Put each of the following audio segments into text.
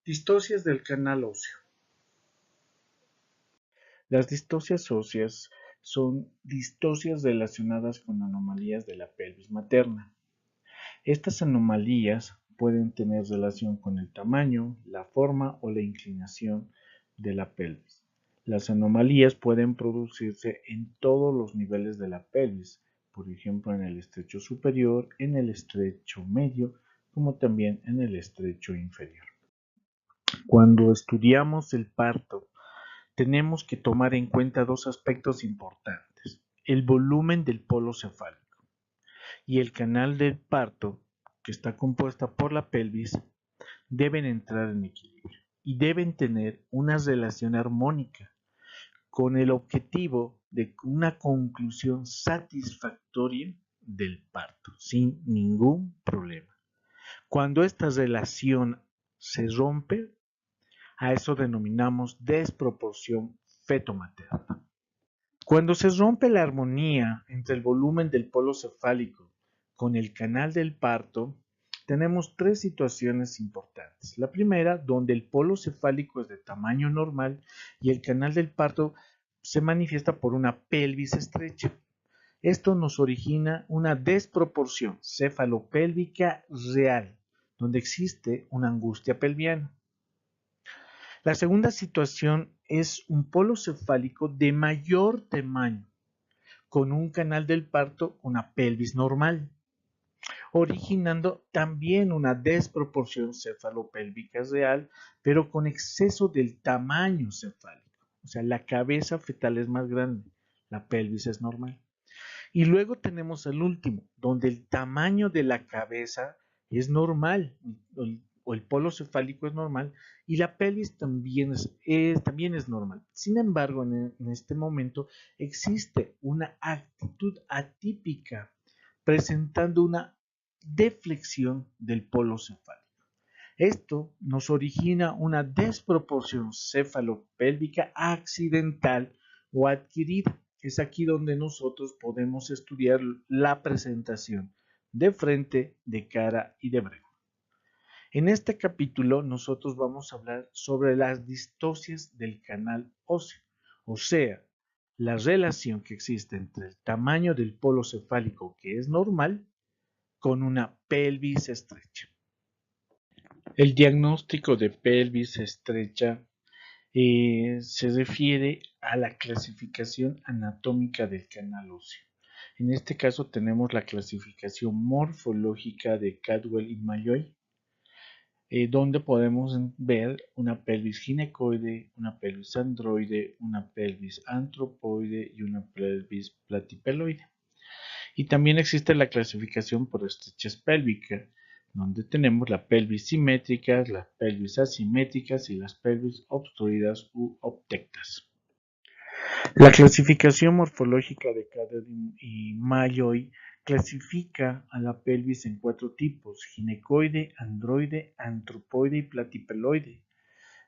Distocias del canal óseo. Las distocias óseas son distocias relacionadas con anomalías de la pelvis materna. Estas anomalías pueden tener relación con el tamaño, la forma o la inclinación de la pelvis. Las anomalías pueden producirse en todos los niveles de la pelvis, por ejemplo en el estrecho superior, en el estrecho medio, como también en el estrecho inferior. Cuando estudiamos el parto, tenemos que tomar en cuenta dos aspectos importantes: el volumen del polo cefálico y el canal del parto, que está compuesta por la pelvis, deben entrar en equilibrio y deben tener una relación armónica con el objetivo de una conclusión satisfactoria del parto, sin ningún problema. Cuando esta relación se rompe, a eso denominamos desproporción feto-materna. Cuando se rompe la armonía entre el volumen del polo cefálico con el canal del parto, tenemos tres situaciones importantes. La primera, donde el polo cefálico es de tamaño normal y el canal del parto se manifiesta por una pelvis estrecha. Esto nos origina una desproporción cefalopélvica real, donde existe una angustia pelviana. La segunda situación es un polo cefálico de mayor tamaño, con un canal del parto, una pelvis normal, originando también una desproporción cefalopélvica real, pero con exceso del tamaño cefálico. O sea, la cabeza fetal es más grande, la pelvis es normal. Y luego tenemos el último, donde el tamaño de la cabeza es normal, o el polo cefálico es normal, y la pelvis también es normal. Sin embargo, en este momento existe una actitud atípica, presentando una deflexión del polo cefálico. Esto nos origina una desproporción cefalopélvica accidental o adquirida. Es aquí donde nosotros podemos estudiar la presentación de frente, de cara y de breva. En este capítulo nosotros vamos a hablar sobre las distocias del canal óseo, o sea, la relación que existe entre el tamaño del polo cefálico, que es normal, con una pelvis estrecha. El diagnóstico de pelvis estrecha se refiere a la clasificación anatómica del canal óseo. En este caso tenemos la clasificación morfológica de Caldwell y Malloy, donde podemos ver una pelvis ginecoide, una pelvis androide, una pelvis antropoide y una pelvis platipeloide. Y también existe la clasificación por estrechez pélvica, donde tenemos la pelvis simétrica, las pelvis asimétricas y las pelvis obstruidas u obtectas. La clasificación morfológica de Caldwell y Malloy clasifica a la pelvis en cuatro tipos: ginecoide, androide, antropoide y platipeloide.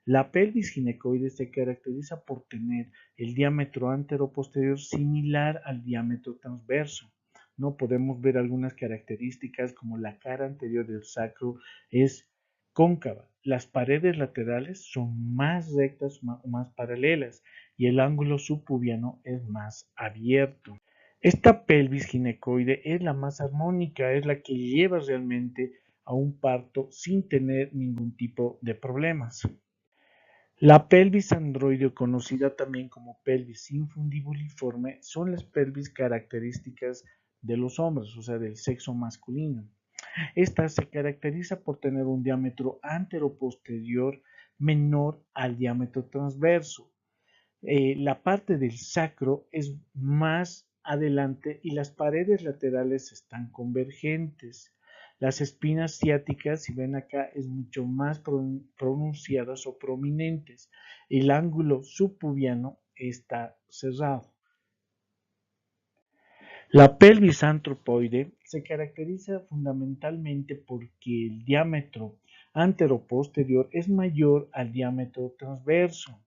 La pelvis ginecoide se caracteriza por tener el diámetro antero-posterior similar al diámetro transverso. No podemos ver algunas características como la cara anterior del sacro es cóncava, las paredes laterales son más rectas o más paralelas y el ángulo subpubiano es más abierto. Esta pelvis ginecoide es la más armónica, es la que lleva realmente a un parto sin tener ningún tipo de problemas. La pelvis androide, conocida también como pelvis infundibuliforme, son las pelvis características de los hombres, o sea, del sexo masculino. Esta se caracteriza por tener un diámetro anteroposterior menor al diámetro transverso. La parte del sacro es más adelante y las paredes laterales están convergentes. Las espinas ciáticas, si ven acá, es mucho más pronunciadas o prominentes. El ángulo subpubiano está cerrado. La pelvis antropoide se caracteriza fundamentalmente porque el diámetro anteroposterior es mayor al diámetro transverso.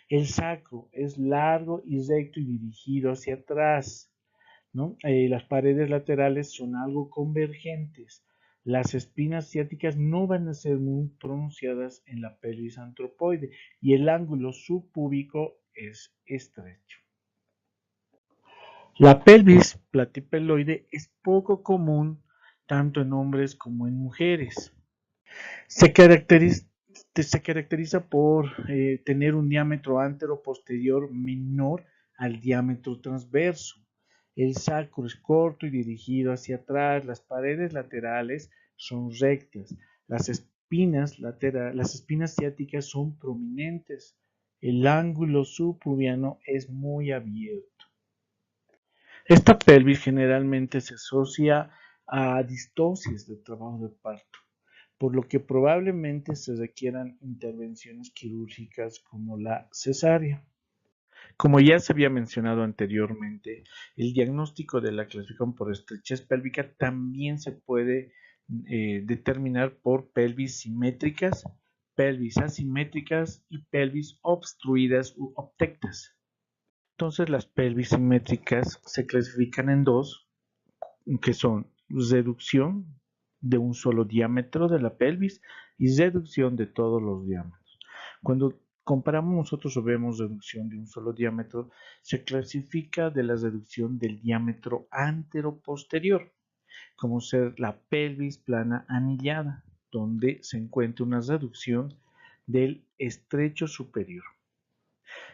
El sacro es largo y recto y dirigido hacia atrás, ¿no? Las paredes laterales son algo convergentes. Las espinas ciáticas no van a ser muy pronunciadas en la pelvis antropoide y el ángulo subpúbico es estrecho. La pelvis platipeloide es poco común tanto en hombres como en mujeres. Se caracteriza por tener un diámetro antero-posterior menor al diámetro transverso. El sacro es corto y dirigido hacia atrás. Las paredes laterales son rectas. Las espinas ciáticas son prominentes. El ángulo subpubiano es muy abierto. Esta pelvis generalmente se asocia a distocias del trabajo de parto, por lo que probablemente se requieran intervenciones quirúrgicas como la cesárea. Como ya se había mencionado anteriormente, el diagnóstico de la clasificación por estrechez pélvica también se puede determinar por pelvis simétricas, pelvis asimétricas y pelvis obstruidas u obtectas. Entonces las pelvis simétricas se clasifican en dos, que son reducción de un solo diámetro de la pelvis y reducción de todos los diámetros. Cuando comparamos nosotros o vemos reducción de un solo diámetro, se clasifica de la reducción del diámetro antero-posterior, como ser la pelvis plana anillada, donde se encuentra una reducción del estrecho superior,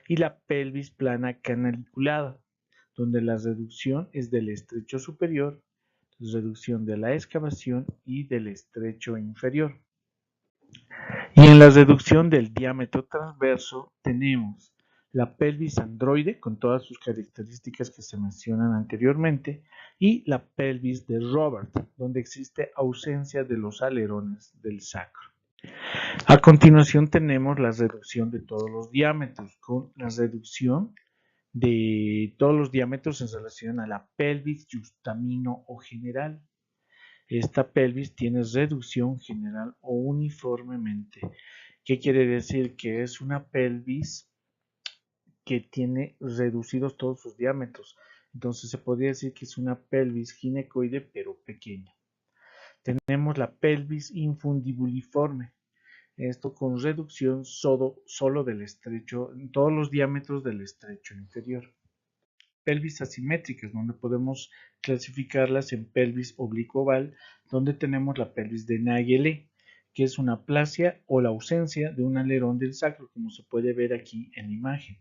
y la pelvis plana canaliculada, donde la reducción es del estrecho superior, reducción de la excavación y del estrecho inferior. Y en la reducción del diámetro transverso tenemos la pelvis androide con todas sus características que se mencionan anteriormente y la pelvis de Robert, donde existe ausencia de los alerones del sacro. A continuación tenemos la reducción de todos los diámetros con la reducción de todos los diámetros en relación a la pelvis justamino o general. Esta pelvis tiene reducción general o uniformemente. ¿Qué quiere decir? Que es una pelvis que tiene reducidos todos sus diámetros. Entonces se podría decir que es una pelvis ginecoide pero pequeña. Tenemos la pelvis infundibuliforme. Esto con reducción solo del estrecho, en todos los diámetros del estrecho inferior. Pelvis asimétricas, donde podemos clasificarlas en pelvis oblicuo-oval, donde tenemos la pelvis de Naegeli, que es una aplasia o la ausencia de un alerón del sacro, como se puede ver aquí en la imagen.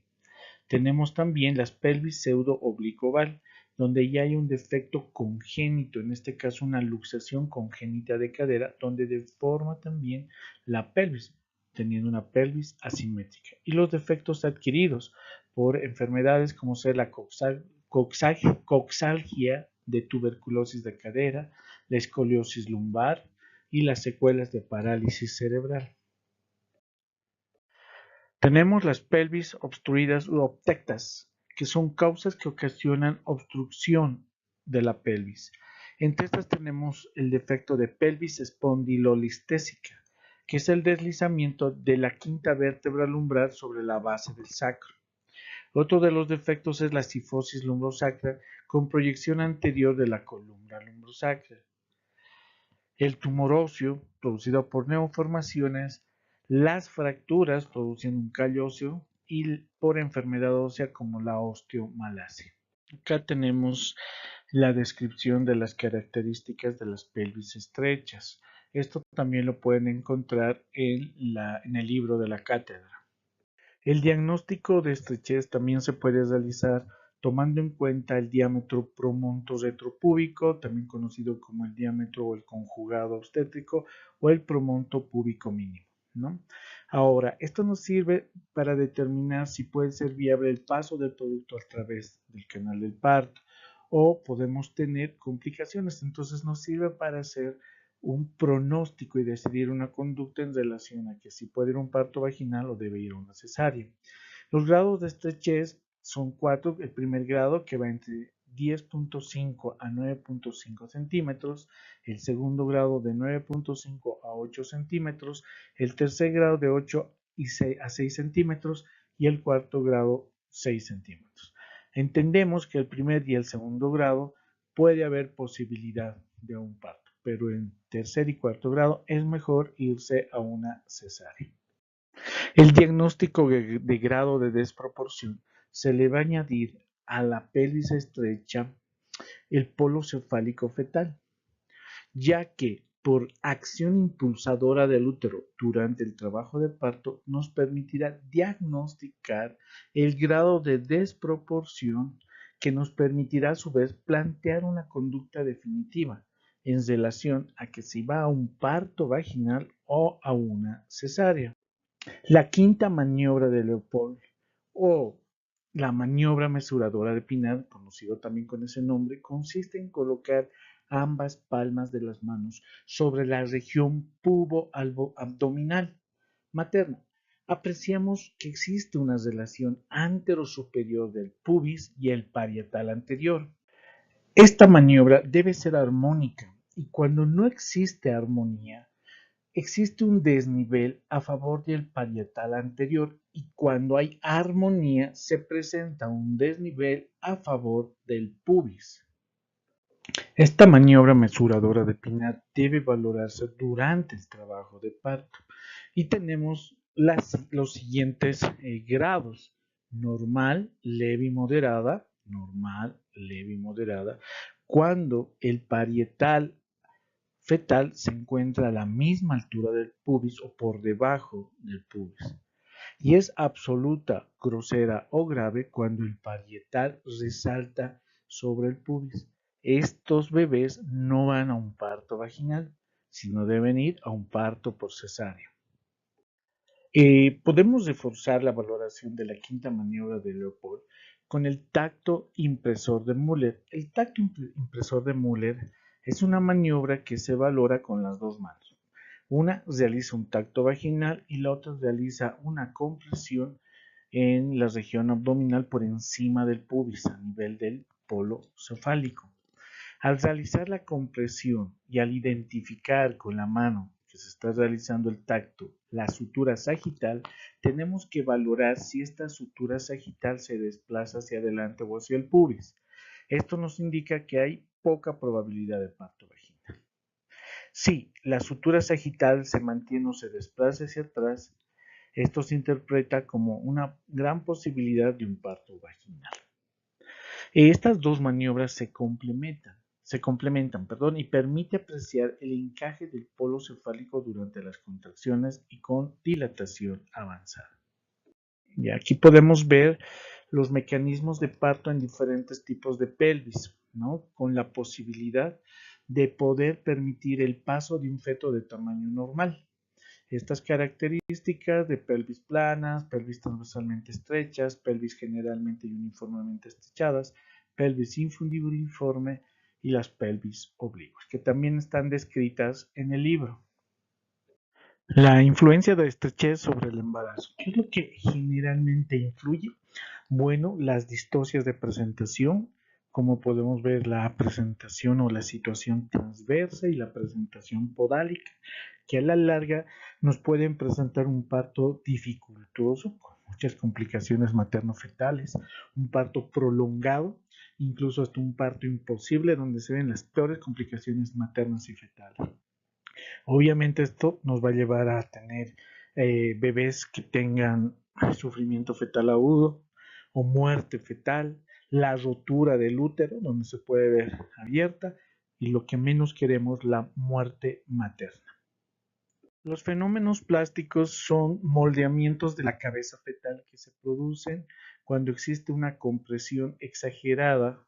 Tenemos también las pelvis pseudo-oblicuo-oval, donde ya hay un defecto congénito, en este caso una luxación congénita de cadera, donde deforma también la pelvis, teniendo una pelvis asimétrica. Y los defectos adquiridos por enfermedades como ser la coxalgia de tuberculosis de cadera, la escoliosis lumbar y las secuelas de parálisis cerebral. Tenemos las pelvis obstruidas u obtectas, que son causas que ocasionan obstrucción de la pelvis. Entre estas tenemos el defecto de pelvis espondilolistésica, que es el deslizamiento de la quinta vértebra lumbar sobre la base del sacro. Otro de los defectos es la cifosis lumbrosacra con proyección anterior de la columna lumbrosacra. El tumor óseo, producido por neoformaciones, las fracturas producen un callo óseo y por enfermedad ósea como la osteomalacia. Acá tenemos la descripción de las características de las pelvis estrechas. Esto también lo pueden encontrar en el libro de la cátedra. El diagnóstico de estrechez también se puede realizar tomando en cuenta el diámetro promonto-retropúbico, también conocido como el diámetro o el conjugado obstétrico o el promonto púbico mínimo, ¿no? Ahora, esto nos sirve para determinar si puede ser viable el paso del producto a través del canal del parto o podemos tener complicaciones. Entonces nos sirve para hacer un pronóstico y decidir una conducta en relación a que si puede ir a un parto vaginal o debe ir a una cesárea. Los grados de estrechez son 4. El primer grado, que va entre 10.5 a 9.5 centímetros, el segundo grado de 9.5 a 8 centímetros, el tercer grado de 8 a 6 centímetros y el cuarto grado 6 centímetros. Entendemos que el primer y el segundo grado puede haber posibilidad de un parto, pero en tercer y cuarto grado es mejor irse a una cesárea. El diagnóstico de grado de desproporción se le va a añadir a la pelvis estrecha el polo cefálico fetal, ya que por acción impulsadora del útero durante el trabajo de parto nos permitirá diagnosticar el grado de desproporción que nos permitirá a su vez plantear una conducta definitiva en relación a que si va a un parto vaginal o a una cesárea. La quinta maniobra de Leopold o la maniobra mesuradora de Pinard, conocido también con ese nombre, consiste en colocar ambas palmas de las manos sobre la región pubo-abdominal materna. Apreciamos que existe una relación anterosuperior del pubis y el parietal anterior. Esta maniobra debe ser armónica y cuando no existe armonía, existe un desnivel a favor del parietal anterior y cuando hay armonía se presenta un desnivel a favor del pubis. Esta maniobra mesuradora de Pinard debe valorarse durante el trabajo de parto y tenemos los siguientes grados: normal, leve y moderada, cuando el parietal fetal se encuentra a la misma altura del pubis o por debajo del pubis. Y es absoluta, grosera o grave cuando el parietal resalta sobre el pubis. Estos bebés no van a un parto vaginal, sino deben ir a un parto por cesárea. Podemos reforzar la valoración de la quinta maniobra de Leopold con el tacto impresor de Müller. El tacto impresor de Müller es una maniobra que se valora con las dos manos. Una realiza un tacto vaginal y la otra realiza una compresión en la región abdominal por encima del pubis a nivel del polo cefálico. Al realizar la compresión y al identificar con la mano que se está realizando el tacto la sutura sagital, tenemos que valorar si esta sutura sagital se desplaza hacia adelante o hacia el pubis. Esto nos indica que hay poca probabilidad de parto vaginal. Si la sutura sagital se mantiene o se desplaza hacia atrás, esto se interpreta como una gran posibilidad de un parto vaginal. Estas dos maniobras se complementan, y permite apreciar el encaje del polo cefálico durante las contracciones y con dilatación avanzada. Y aquí podemos ver los mecanismos de parto en diferentes tipos de pelvis, ¿no? Con la posibilidad de poder permitir el paso de un feto de tamaño normal. Estas características de pelvis planas, pelvis transversalmente estrechas, pelvis generalmente y uniformemente estrechadas, pelvis infundibuliforme y las pelvis oblicuas, que también están descritas en el libro. La influencia de estrechez sobre el embarazo. ¿Qué es lo que generalmente influye? Bueno, las distocias de presentación, como podemos ver la presentación o la situación transversa y la presentación podálica, que a la larga nos pueden presentar un parto dificultoso, con muchas complicaciones materno-fetales, un parto prolongado, incluso hasta un parto imposible, donde se ven las peores complicaciones maternas y fetales. Obviamente esto nos va a llevar a tener bebés que tengan sufrimiento fetal agudo o muerte fetal, la rotura del útero, donde se puede ver abierta, y lo que menos queremos, la muerte materna. Los fenómenos plásticos son moldeamientos de la cabeza fetal que se producen cuando existe una compresión exagerada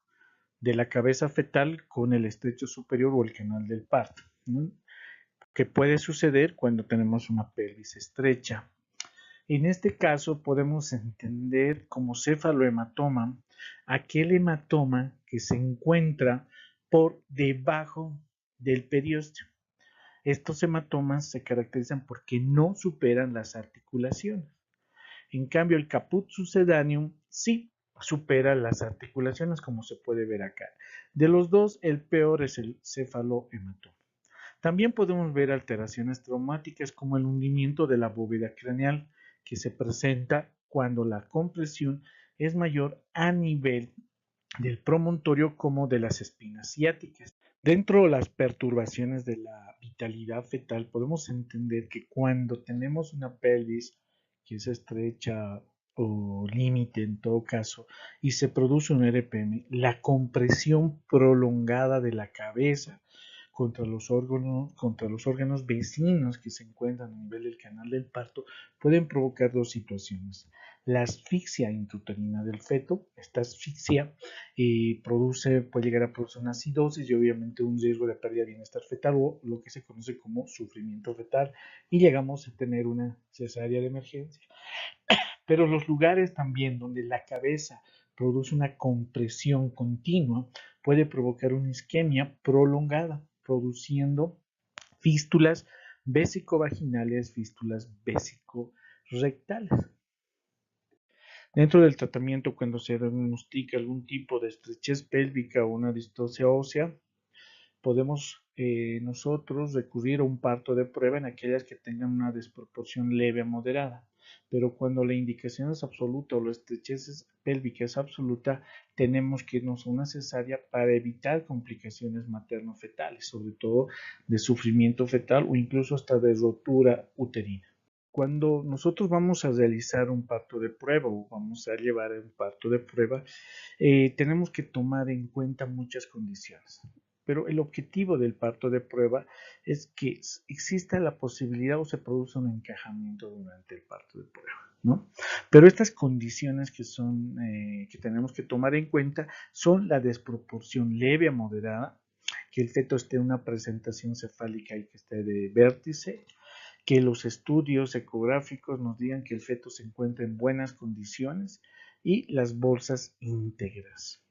de la cabeza fetal con el estrecho superior o el canal del parto, ¿no? Que puede suceder cuando tenemos una pelvis estrecha. En este caso podemos entender como cefalohematoma aquel hematoma que se encuentra por debajo del periósteo. Estos hematomas se caracterizan porque no superan las articulaciones. En cambio, el caput succedaneum sí supera las articulaciones, como se puede ver acá. De los dos, el peor es el cefalohematoma. También podemos ver alteraciones traumáticas como el hundimiento de la bóveda craneal, que se presenta cuando la compresión es mayor a nivel del promontorio como de las espinas ciáticas. Dentro de las perturbaciones de la vitalidad fetal, podemos entender que cuando tenemos una pelvis que es estrecha o límite en todo caso, y se produce un RPM, la compresión prolongada de la cabeza contra los órganos vecinos que se encuentran a nivel del canal del parto pueden provocar dos situaciones. La asfixia intrauterina del feto, esta asfixia puede llegar a producir una acidosis y obviamente un riesgo de pérdida de bienestar fetal o lo que se conoce como sufrimiento fetal y llegamos a tener una cesárea de emergencia. Pero los lugares también donde la cabeza produce una compresión continua puede provocar una isquemia prolongada, produciendo fístulas vésico-vaginales, fístulas vésico-rectales. Dentro del tratamiento, cuando se diagnostica algún tipo de estrechez pélvica o una distosia ósea, podemos nosotros recurrir a un parto de prueba en aquellas que tengan una desproporción leve a moderada. Pero cuando la indicación es absoluta o la estrechez pélvica es absoluta, tenemos que irnos a una cesárea para evitar complicaciones materno-fetales, sobre todo de sufrimiento fetal o incluso hasta de rotura uterina. Cuando nosotros vamos a realizar un parto de prueba o vamos a llevar un parto de prueba, tenemos que tomar en cuenta muchas condiciones. Pero el objetivo del parto de prueba es que exista la posibilidad o se produce un encajamiento durante el parto de prueba, ¿no? Pero estas condiciones que tenemos que tomar en cuenta son la desproporción leve a moderada, que el feto esté en una presentación cefálica y que esté de vértice, que los estudios ecográficos nos digan que el feto se encuentra en buenas condiciones y las bolsas íntegras.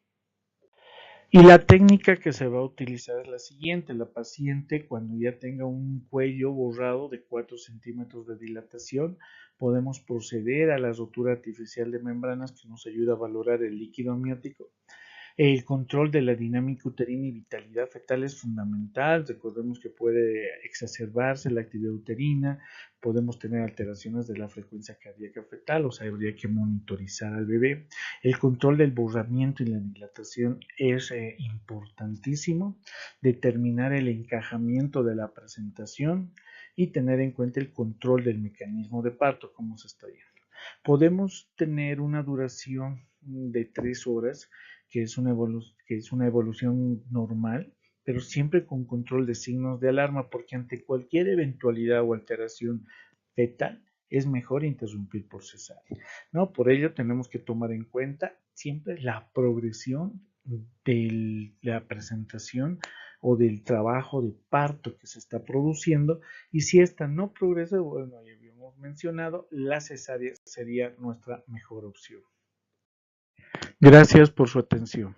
Y la técnica que se va a utilizar es la siguiente. La paciente, cuando ya tenga un cuello borrado de 4 centímetros de dilatación, podemos proceder a la rotura artificial de membranas que nos ayuda a valorar el líquido amniótico. El control de la dinámica uterina y vitalidad fetal es fundamental. Recordemos que puede exacerbarse la actividad uterina, podemos tener alteraciones de la frecuencia cardíaca fetal, o sea, habría que monitorizar al bebé. El control del borramiento y la dilatación es importantísimo. Determinar el encajamiento de la presentación y tener en cuenta el control del mecanismo de parto, cómo se está yendo. Podemos tener una duración de 3 horas que es una evolución normal, pero siempre con control de signos de alarma, porque ante cualquier eventualidad o alteración fetal es mejor interrumpir por cesárea, ¿no? Por ello tenemos que tomar en cuenta siempre la progresión de la presentación o del trabajo de parto que se está produciendo y si esta no progresa, bueno, ya habíamos mencionado, la cesárea sería nuestra mejor opción. Gracias por su atención.